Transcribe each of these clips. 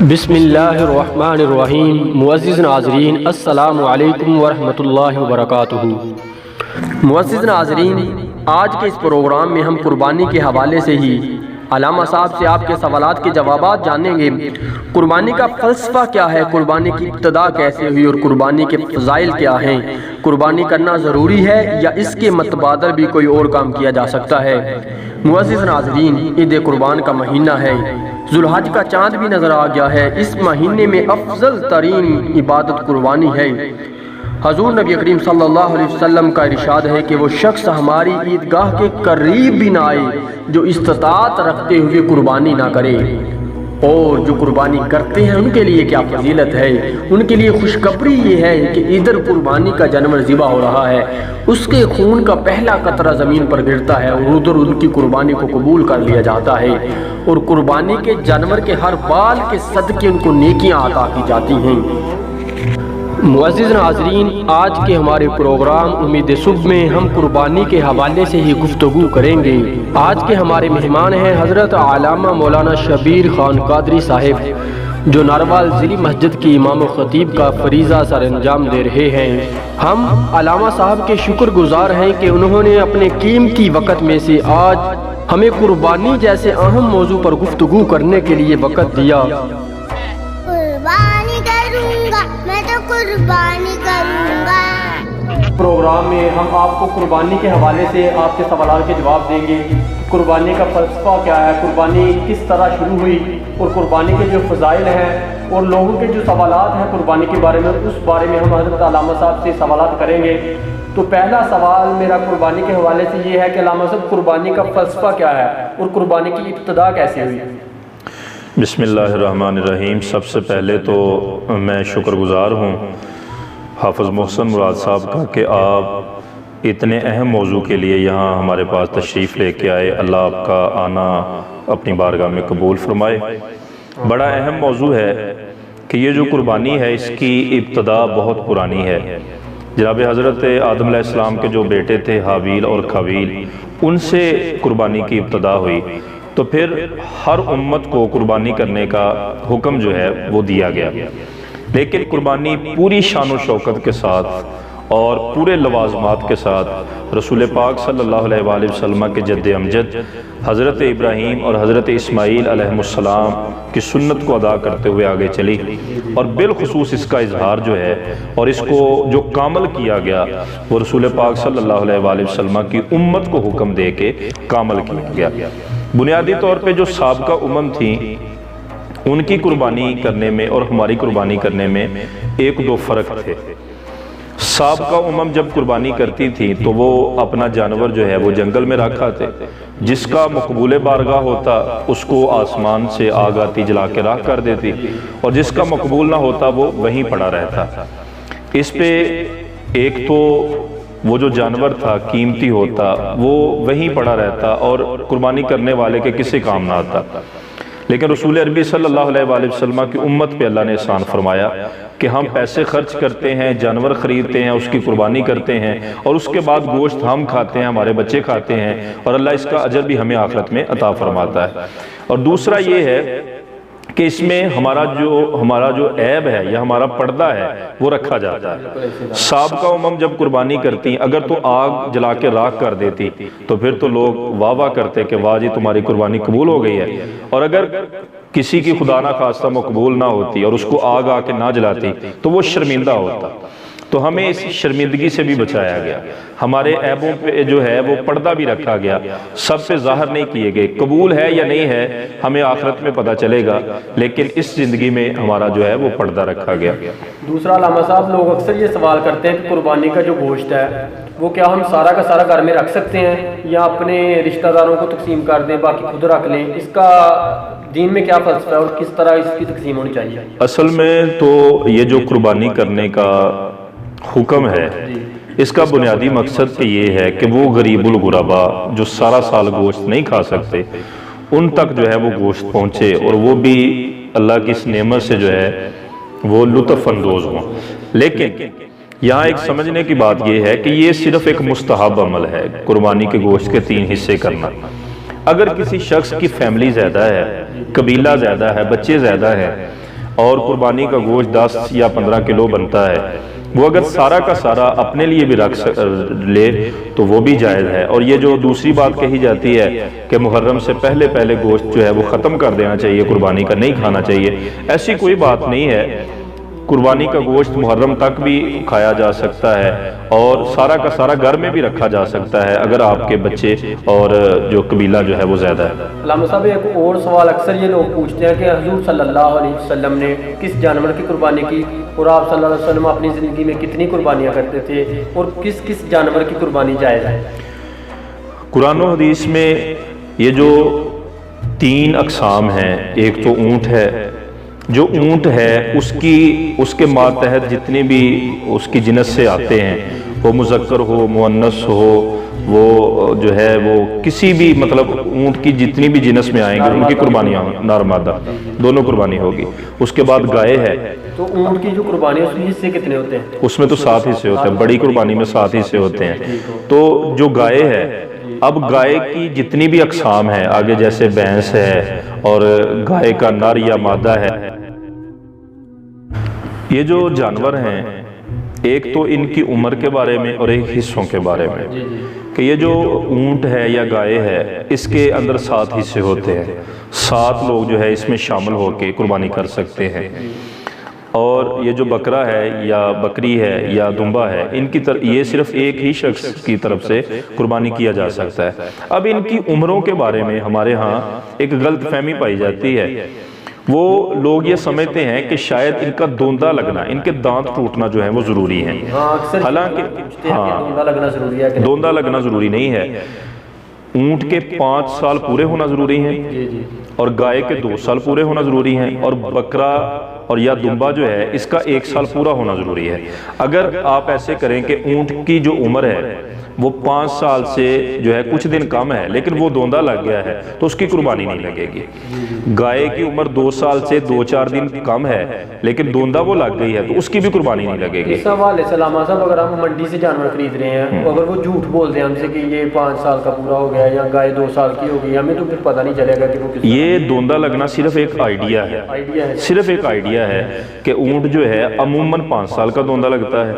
بسم اللہ الرحمن الرحیم۔ معزز ناظرین، السلام علیکم ورحمۃ اللہ وبرکاتہ۔ معزز ناظرین، آج کے اس پروگرام میں ہم قربانی کے حوالے سے ہی علامہ صاحب سے آپ کے سوالات کے جوابات جانیں گے۔ قربانی کا فلسفہ کیا ہے، قربانی کی ابتدا کیسے ہوئی اور قربانی کے فضائل کیا ہیں، قربانی کرنا ضروری ہے یا اس کے متبادل بھی کوئی اور کام کیا جا سکتا ہے۔ معزز ناظرین، عید قربان کا مہینہ ہے، ذوالحج کا چاند بھی نظر آ گیا ہے۔ اس مہینے میں افضل ترین عبادت قربانی ہے۔ حضور نبی کریم صلی اللہ علیہ وسلم کا ارشاد ہے کہ وہ شخص ہماری عیدگاہ کے قریب بھی نہ آئے جو استطاعت رکھتے ہوئے قربانی نہ کرے، اور جو قربانی کرتے ہیں ان کے لیے کیا فضیلت ہے، ان کے لیے خوشخبری یہ ہے کہ ادھر قربانی کا جانور ذبح ہو رہا ہے، اس کے خون کا پہلا قطرہ زمین پر گرتا ہے اور ادھر ان کی قربانی کو قبول کر لیا جاتا ہے، اور قربانی کے جانور کے ہر بال کے صدقے ان کو نیکیاں عطا کی جاتی ہیں۔ معزز ناظرین، آج کے ہمارے پروگرام امید صبح میں ہم قربانی کے حوالے سے ہی گفتگو کریں گے۔ آج کے ہمارے مہمان ہیں حضرت علامہ مولانا شبیر خان قادری صاحب، جو ناروال ضلع مسجد کی امام و خطیب کا فریضہ سر انجام دے رہے ہیں۔ ہم علامہ صاحب کے شکر گزار ہیں کہ انہوں نے اپنے قیمتی وقت میں سے آج ہمیں قربانی جیسے اہم موضوع پر گفتگو کرنے کے لیے وقت دیا۔ قربانی کروں گا، میں تو قربانی کروں گا۔ پروگرام میں ہم آپ کو قربانی کے حوالے سے آپ کے سوالات کے جواب دیں گے۔ قربانی کا فلسفہ کیا ہے، قربانی کس طرح شروع ہوئی، اور قربانی کے جو فضائل ہیں اور لوگوں کے جو سوالات ہیں قربانی کے بارے میں، اس بارے میں ہم حضرت علامہ صاحب سے سوالات کریں گے۔ تو پہلا سوال میرا قربانی کے حوالے سے یہ ہے کہ علامہ صاحب، قربانی کا فلسفہ کیا ہے اور قربانی کی ابتدا کیسے ہوئی؟ بسم اللہ الرحمن الرحیم۔ سب سے پہلے تو میں شکر گزار ہوں حافظ محسن مراد صاحب کا کہ آپ اتنے اہم موضوع کے لیے یہاں ہمارے پاس تشریف لے کے آئے۔ اللہ آپ کا آنا اپنی بارگاہ میں قبول فرمائے۔ بڑا اہم موضوع ہے کہ یہ جو قربانی ہے اس کی ابتدا بہت پرانی ہے۔ جناب حضرت آدم علیہ السلام کے جو بیٹے تھے حابیل اور قابیل، ان سے قربانی کی ابتدا ہوئی، تو پھر ہر امت کو قربانی کرنے کا حکم جو ہے وہ دیا گیا، لیکن قربانی پوری شان و شوکت کے ساتھ اور پورے لوازمات کے ساتھ رسول پاک صلی اللہ علیہ وآلہ وسلم کے جد امجد حضرت ابراہیم اور حضرت اسماعیل علیہ السلام کی سنت کو ادا کرتے ہوئے آگے چلی، اور بالخصوص اس کا اظہار جو ہے اور اس کو جو کامل کیا گیا وہ رسول پاک صلی اللہ علیہ وآلہ وسلم کی امت کو حکم دے کے کامل کیا گیا۔ بنیادی طور پہ جو سابقہ امم تھیں ان کی قربانی کرنے میں اور ہماری قربانی کرنے میں ایک دو فرق تھے۔ سابقہ امم جب قربانی کرتی تھی تو وہ اپنا جانور جو ہے وہ جنگل میں رکھا تھے، جس کا مقبول بارگاہ ہوتا اس کو آسمان سے آگ آتی جلا کے راکھ کر دیتی، اور جس کا مقبول نہ ہوتا وہ وہیں پڑا رہتا۔ اس پہ ایک تو وہ جو جانور تھا قیمتی ہوتا وہ وہیں پڑا رہتا اور قربانی کرنے والے کے کسی کام نہ آتا، لیکن رسول عربی صلی اللہ علیہ وآلہ وسلم کی امت پہ اللہ نے احسان فرمایا کہ ہم پیسے خرچ کرتے ہیں، جانور خریدتے ہیں، اس کی قربانی کرتے ہیں، اور اس کے بعد گوشت ہم کھاتے ہیں، ہمارے بچے کھاتے ہیں، اور اللہ اس کا اجر بھی ہمیں آخرت میں عطا فرماتا ہے۔ اور دوسرا یہ ہے کہ اس میں ہمارا جو عیب ہے یا ہمارا پردہ ہے وہ رکھا جاتا ہے۔ سابقہ امم جب قربانی کرتی اگر تو آگ جلا کے راکھ کر دیتی تو پھر تو لوگ واہ واہ کرتے کہ واہ جی تمہاری قربانی قبول ہو گئی ہے، اور اگر کسی کی خدا نہ خواستہ مقبول نہ ہوتی اور اس کو آگ آ کے نہ جلاتی تو وہ شرمندہ ہوتا۔ تو ہمیں اس شرمندگی سے بھی بچایا گیا، ہمارے عیبوں پہ جو ہے وہ پردہ بھی رکھا گیا، سب پہ ظاہر نہیں کیے گئے۔ قبول ہے یا نہیں ہے ہمیں آخرت میں پتہ چلے گا، لیکن اس زندگی میں ہمارا جو ہے وہ پردہ رکھا گیا۔ دوسرا علامہ صاحب، لوگ اکثر یہ سوال کرتے ہیں کہ قربانی کا جو گوشت ہے وہ کیا ہم سارا کا سارا گھر میں رکھ سکتے ہیں یا اپنے رشتہ داروں کو تقسیم کر دیں باقی خود رکھ لیں؟ اس کا دین میں کیا فلسفہ ہے اور کس طرح اس کی تقسیم ہونی چاہیے؟ اصل میں تو یہ جو قربانی کرنے کا حکم ہے اس کا بنیادی مقصد یہ ہے کہ وہ غریب الغربا جو سارا سال گوشت نہیں کھا سکتے ان تک جو ہے وہ گوشت پہنچے، اور وہ بھی اللہ کی اس نعمت سے جو ہے وہ لطف اندوز ہوں۔ لیکن یہاں ایک سمجھنے کی بات یہ ہے کہ یہ صرف ایک مستحب عمل ہے، قربانی کے گوشت کے 3 حصے کرنا۔ اگر کسی شخص کی فیملی زیادہ ہے، قبیلہ زیادہ ہے، بچے زیادہ ہیں، اور قربانی کا گوشت 10 یا 15 کلو بنتا ہے، وہ اگر سارا کا سارا اپنے لیے بھی رکھ لے تو وہ بھی جائز ہے۔ اور یہ جو دوسری بات کہی جاتی ہے کہ محرم سے پہلے گوشت جو ہے وہ ختم کر دینا چاہیے، قربانی کا نہیں کھانا چاہیے، ایسی کوئی بات نہیں ہے۔ قربانی کا گوشت محرم تک بھی کھایا جا سکتا ہے اور سارا کا سارا گھر میں بھی رکھا جا سکتا ہے اگر آپ کے بچے اور جو قبیلہ جو ہے وہ زیادہ ہے۔ علامہ صاحب ایک اور سوال اکثر یہ لوگ پوچھتے ہیں کہ حضور صلی اللہ علیہ وسلم نے کس جانور کی قربانی کی، اور آپ صلی اللہ علیہ وسلم اپنی زندگی میں کتنی قربانیاں کرتے تھے، اور کس کس جانور کی قربانی جائز ہے؟ قرآن و حدیث میں یہ جو 3 اقسام ہیں، ایک تو اونٹ ہے، جو اونٹ ہے اس کے ماتحت جتنے بھی اس کی جنس سے آتے ہیں، وہ مذکر ہو مؤنث ہو، وہ جو ہے وہ کسی بھی مطلب اونٹ کی جتنی بھی جنس میں آئیں گے ان کی قربانیاں نر مادہ دونوں قربانی ہوگی۔ اس کے بعد گائے ہے، تو اونٹ کی جو قربانی ہے اس میں حصے کتنے ہوتے ہیں؟ اس میں تو 7 حصے ہوتے ہیں، بڑی قربانی میں 7 حصے ہوتے ہیں۔ تو جو گائے ہے، اب گائے کی جتنی بھی اقسام ہیں آگے، جیسے بھینس ہے اور گائے کا نر یا مادہ ہے، یہ جو جانور ہیں ایک تو ان کی عمر کے بارے میں اور ایک حصوں کے بارے میں، کہ یہ جو اونٹ ہے یا گائے ہے اس کے اندر 7 حصے ہوتے ہیں، 7 لوگ جو ہے اس میں شامل ہو کے قربانی کر سکتے ہیں۔ اور یہ جو بکرا ہے یا بکری ہے یا دمبا ہے، ان کی یہ صرف ایک ہی شخص کی طرف سے قربانی کیا جا سکتا ہے۔ اب ان کی عمروں کے بارے میں ہمارے ہاں ایک غلط فہمی پائی جاتی ہے، وہ لوگ یہ سمجھتے ہیں کہ شاید ان کا دوندہ لگنا، ان کے دانت ٹوٹنا جو ہے وہ ضروری ہے، حالانکہ دوندہ لگنا ضروری نہیں ہے۔ اونٹ کے 5 سال پورے ہونا ضروری ہیں اور گائے کے 2 سال پورے ہونا ضروری ہیں، اور بکرا اور یا دمبا جو ہے اس کا 1 سال پورا ہونا ضروری ہے۔ اگر آپ ایسے کریں کہ اونٹ کی جو عمر ہے وہ 5 سال سے جو ہے کچھ دن کم ہے لیکن وہ دوندہ لگ گیا ہے تو اس کی قربانی نہیں لگے گی۔ گائے کی عمر 2 سال سے 2-4 دن کم ہے لیکن دوندہ وہ لگ گئی ہے تو اس کی بھی قربانی نہیں لگے گی۔ اس حوالے سے علامہ صاحب اگر ہم منڈی سے جانور خرید رہے ہیں، اگر وہ جھوٹ بولتے ہیں ہم سے کہ یہ 5 سال کا پورا ہو گیا یا گائے 2 سال کی ہو گئی، ہمیں تو پھر پتہ نہیں چلے گا کہ وہ کس۔ یہ دوندہ لگنا صرف ایک آئیڈیا ہے، صرف ایک آئیڈیا ہے کہ اونٹ جو ہے عموماً 5 سال کا دوندہ لگتا ہے،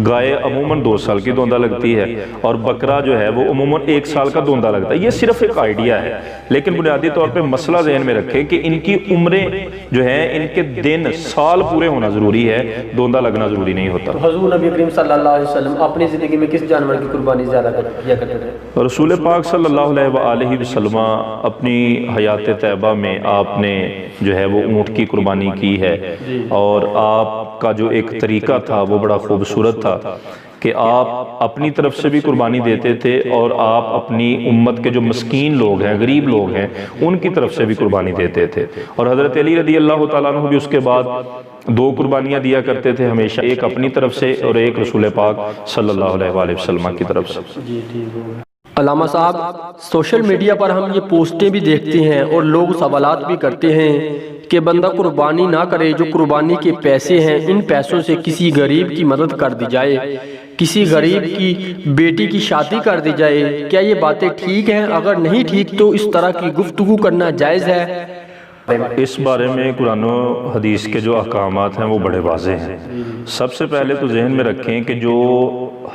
گائے عموماً 2 سال کی دوندہ لگتی ہے، اور بکرا جو ہے وہ عموماً 1 سال کا دوندہ لگتا ہے۔ یہ صرف ایک آئیڈیا ہے، لیکن بنیادی طور پہ مسئلہ ذہن میں رکھیں کہ ان کی عمریں جو ہیں، ان کے دن سال پورے ہونا ضروری ہے، دوندہ لگنا ضروری نہیں ہوتا۔ تو حضور نبی کریم صلی اللہ علیہ وسلم اپنی زندگی میں کس جانور کی قربانی زیادہ کیا کرتے تھے؟ رسول پاک صلی اللہ علیہ وآلہ وسلم اپنی حیات طیبہ میں آپ نے جو ہے وہ اونٹ کی قربانی کی ہے، اور آپ کا جو ایک طریقہ تھا وہ بڑا خوبصورت تھا کہ آپ اپنی طرف سے بھی قربانی دیتے تھے اور آپ اپنی امت کے جو مسکین لوگ ہیں، غریب لوگ ہیں، ان کی طرف سے بھی قربانی دیتے تھے۔ اور حضرت علی رضی اللہ تعالیٰ عنہ بھی اس کے بعد 2 قربانیاں دیا کرتے تھے ہمیشہ، ایک اپنی طرف سے اور ایک رسول پاک صلی اللہ علیہ وآلہ وسلم کی طرف سے۔ علامہ صاحب سوشل میڈیا پر ہم یہ پوسٹیں بھی دیکھتے ہیں اور لوگ سوالات بھی کرتے ہیں کہ بندہ قربانی نہ کرے، جو قربانی کے پیسے ہیں ان پیسوں سے کسی غریب کی مدد کر دی جائے، کسی غریب کی بیٹی کی شادی کر دی جائے، کیا یہ باتیں ٹھیک ہیں؟ اگر نہیں ٹھیک تو اس طرح کی گفتگو کرنا جائز ہے؟ اس بارے میں قرآن و حدیث کے جو احکامات ہیں وہ بڑے واضح ہیں۔ سب سے پہلے تو ذہن میں رکھیں کہ جو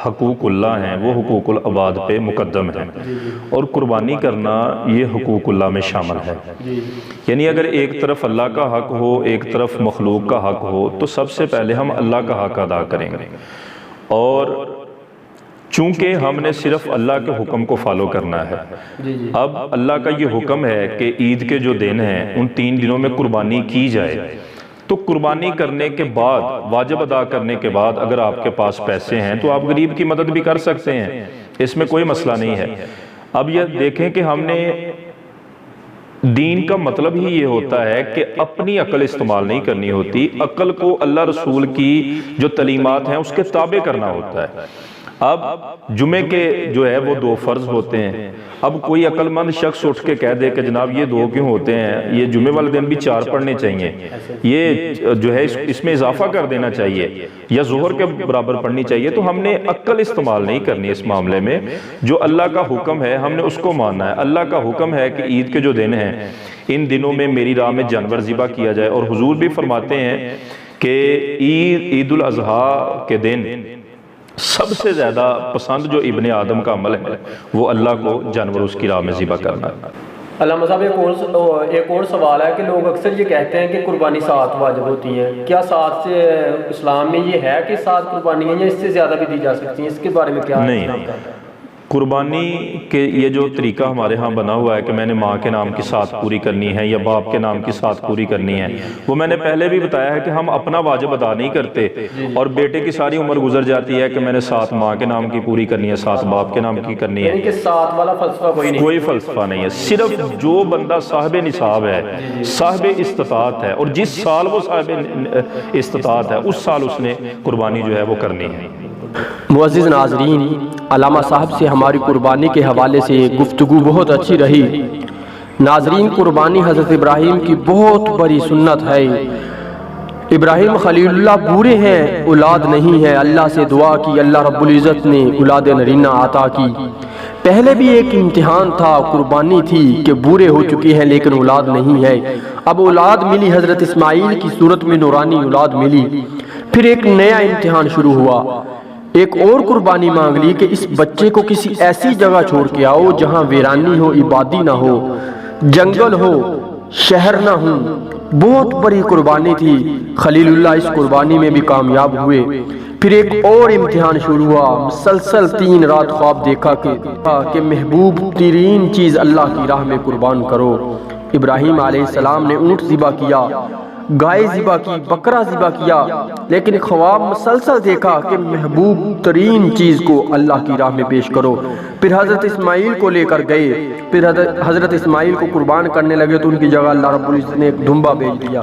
حقوق اللہ ہیں وہ حقوق العباد پہ مقدم ہیں، اور قربانی کرنا یہ حقوق اللہ میں شامل ہے۔ یعنی اگر ایک طرف اللہ کا حق ہو، ایک طرف مخلوق کا حق ہو، تو سب سے پہلے ہم اللہ کا حق ادا کریں گے، اور چونکہ ہم نے صرف اللہ کے حکم کو فالو کرنا ہے۔ اب اللہ کا یہ حکم ہے کہ عید کے جو دن ہیں ان 3 دنوں میں قربانی کی جائے، تو قربانی کرنے کے بعد، واجب ادا کرنے کے بعد اگر آپ کے پاس پیسے ہیں تو آپ غریب کی مدد بھی کر سکتے ہیں، اس میں کوئی مسئلہ نہیں ہے۔ اب یہ دیکھیں کہ ہم نے دین کا مطلب ہی یہ ہوتا ہے کہ اپنی عقل استعمال نہیں کرنی ہوتی، عقل کو اللہ رسول کی جو تعلیمات ہیں اس کے تابع کرنا ہوتا ہے۔ اب جمعے کے جو ہے وہ 2 فرض ہوتے ہیں. اب کوئی عقل مند شخص اٹھ کے کہہ دے کہ جناب یہ 2 کیوں ہوتے ہیں، یہ جمعے والے دن بھی 4 پڑھنے چاہیے، یہ جو ہے اس میں اضافہ کر دینا چاہیے یا ظہر کے برابر پڑھنی چاہیے، تو ہم نے عقل استعمال نہیں کرنی اس معاملے میں. جو اللہ کا حکم ہے ہم نے اس کو ماننا ہے. اللہ کا حکم ہے کہ عید کے جو دن ہیں ان دنوں میں میری راہ میں جانور ذبح کیا جائے، اور حضور بھی فرماتے ہیں کہ عید الاضحیٰ کے دن سب سے زیادہ پسند جو ابن آدم کا عمل ہے وہ اللہ کو جانور اس کی راہ میں ذبح کرنا ہے. علامہ صاحب ایک اور سوال ہے کہ لوگ اکثر یہ کہتے ہیں کہ قربانی 7 واجب ہوتی ہیں، کیا 7 سے اسلام میں یہ ہے کہ 7 قربانی ہیں یا اس سے زیادہ بھی دی جا سکتی ہیں؟ اس کے بارے میں کیا نہیں، قربانی کے یہ جو طریقہ ہمارے ہاں بنا ہوا ہے کہ میں نے ماں کے نام کی 7 پوری کرنی ہے یا باپ کے نام کی 7 پوری کرنی ہے، وہ میں نے پہلے بھی بتایا ہے کہ ہم اپنا واجب ادا نہیں کرتے اور بیٹے کی ساری عمر گزر جاتی ہے کہ میں نے 7 ماں کے نام کی پوری کرنی ہے، 7 باپ کے نام کی کرنی ہے. یعنی کہ 7 والا فلسفہ کوئی فلسفہ نہیں ہے. صرف جو بندہ صاحب نصاب ہے، صاحب استطاعت ہے، اور جس سال وہ صاحب استطاعت ہے اس سال اس نے قربانی جو ہے وہ کرنی ہے. معزز ناظرین، علامہ صاحب سے ہماری قربانی کے حوالے سے گفتگو بہت اچھی رہی. ناظرین، قربانی حضرت ابراہیم کی بہت بڑی سنت ہے. ابراہیم خلیل اللہ بورے ہیں، اولاد نہیں ہے. اللہ سے دعا کی، اللہ رب العزت نے اولاد نرینہ عطا کی. پہلے بھی ایک امتحان تھا، قربانی تھی کہ بورے ہو چکے ہیں لیکن اولاد نہیں ہے. اب اولاد ملی، حضرت اسماعیل کی صورت میں نورانی اولاد ملی. پھر ایک نیا امتحان شروع ہوا، ایک اور قربانی مانگ لی کہ اس بچے کو کسی ایسی جگہ چھوڑ کے آؤ جہاں ویرانی ہو، عبادی نہ ہو، جنگل ہو، شہر نہ ہو. بہت بڑی قربانی تھی. خلیل اللہ اس قربانی میں بھی کامیاب ہوئے. پھر ایک اور امتحان شروع ہوا. مسلسل 3 رات خواب دیکھا کہ محبوب ترین چیز اللہ کی راہ میں قربان کرو. ابراہیم علیہ السلام نے اونٹ ذبح کیا، گائے ذبح کی، بکرا ذبح کیا، لیکن خواب مسلسل دیکھا کہ محبوب ترین چیز کو اللہ کی راہ میں پیش کرو. پھر حضرت اسماعیل کو لے کر گئے. پھر حضرت اسماعیل کو قربان کرنے لگے تو ان کی جگہ اللہ رب العزت نے ایک دھمبا بھیج دیا،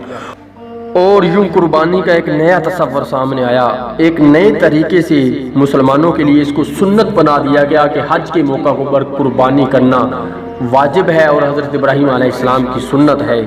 اور یوں قربانی کا ایک نیا تصور سامنے آیا. ایک نئے طریقے سے مسلمانوں کے لیے اس کو سنت بنا دیا گیا کہ حج کے موقع پر قربانی کرنا واجب ہے اور حضرت ابراہیم علیہ السلام کی سنت ہے.